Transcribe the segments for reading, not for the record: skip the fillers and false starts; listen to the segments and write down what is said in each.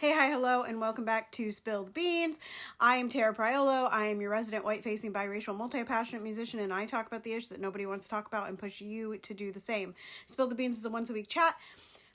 Hey, hi, hello, and welcome back to Spill the Beans. I am Tara Priolo. I am your resident white-facing biracial multi-passionate musician, and I talk about the issues that nobody wants to talk about and push you to do the same. Spill the Beans is a once-a-week chat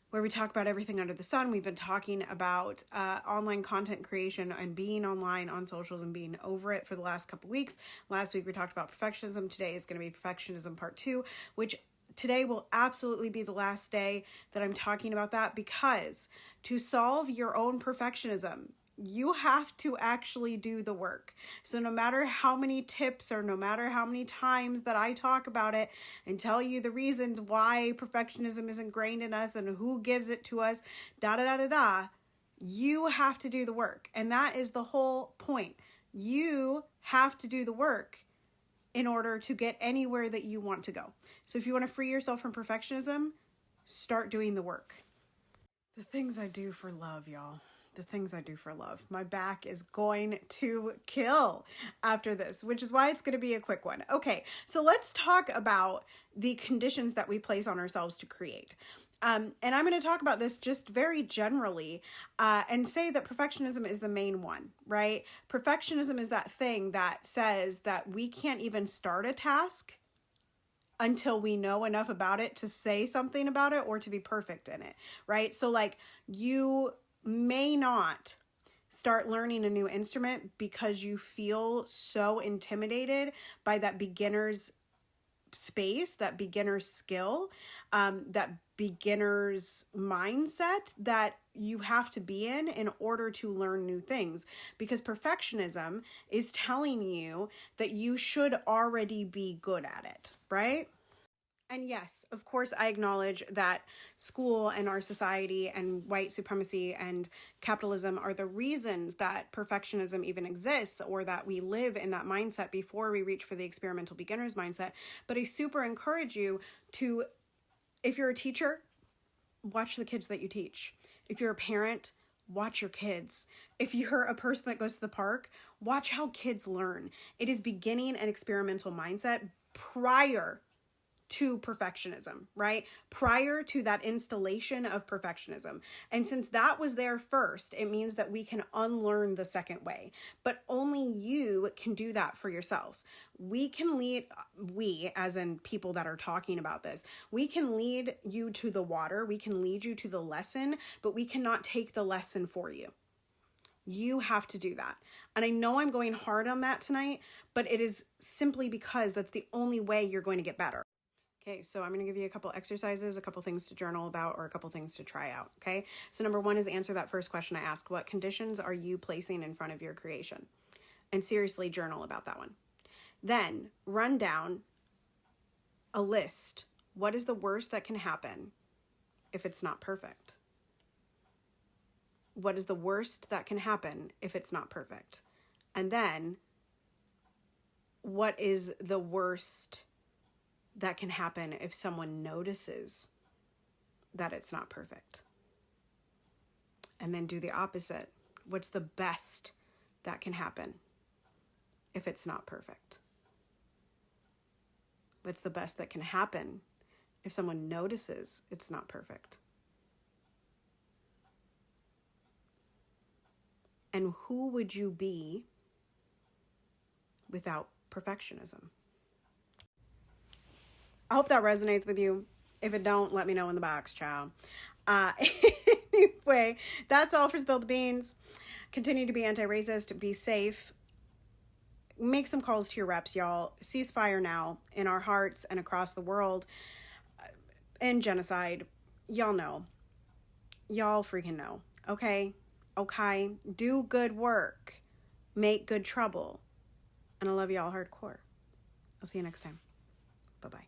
where we talk about everything under the sun. We've been talking about online content creation and being online on socials and being over it for the last couple weeks. Last week we talked about perfectionism. Today is going to be perfectionism part 2, which today will absolutely be the last day that I'm talking about that, because to solve your own perfectionism, you have to actually do the work. So no matter how many tips or no matter how many times that I talk about it and tell you the reasons why perfectionism is ingrained in us and who gives it to us, you have to do the work. And that is the whole point. You have to do the work in order to get anywhere that you want to go. So if you want to free yourself from perfectionism, start doing the work. The things I do for love, y'all. The things I do for love. My back is going to kill after this, which is why it's going to be a quick one. Okay, so let's talk about the conditions that we place on ourselves to create. And I'm going to talk about this just very generally and say that perfectionism is the main one, right? Perfectionism is that thing that says that we can't even start a task until we know enough about it to say something about it or to be perfect in it, right? So like you may not start learning a new instrument because you feel so intimidated by that beginner's space, that beginner's skill, that beginner's mindset that you have to be in order to learn new things, because perfectionism is telling you that you should already be good at it, right? And yes, of course, I acknowledge that school and our society and white supremacy and capitalism are the reasons that perfectionism even exists, or that we live in that mindset before we reach for the experimental beginner's mindset. But I super encourage you to, if you're a teacher, watch the kids that you teach. If you're a parent, watch your kids. If you're a person that goes to the park, watch how kids learn. It is beginning an experimental mindset prior to perfectionism, right? Prior to that installation of perfectionism. And since that was there first, it means that we can unlearn the second way. But only you can do that for yourself. We can lead, we as in people that are talking about this, we can lead you to the water, we can lead you to the lesson, but we cannot take the lesson for you. You have to do that. And I know I'm going hard on that tonight, but it is simply because that's the only way you're going to get better. Okay, so I'm going to give you a couple exercises, a couple things to journal about, or a couple things to try out, okay? So number 1 is answer that first question I asked. What conditions are you placing in front of your creation? And seriously journal about that one. Then run down a list. What is the worst that can happen if it's not perfect? What is the worst that can happen if it's not perfect? And then what is the worst that can happen if someone notices that it's not perfect? And then do the opposite. What's the best that can happen if it's not perfect? What's the best that can happen if someone notices it's not perfect? And who would you be without perfectionism? I hope that resonates with you. If it don't, let me know in the box, child. Anyway, that's all for Spill the Beans. Continue to be anti-racist, be safe. Make some calls to your reps, y'all. Ceasefire now in our hearts and across the world. End genocide. Y'all know. Y'all freaking know. Okay? Okay? Do good work. Make good trouble. And I love y'all hardcore. I'll see you next time. Bye-bye.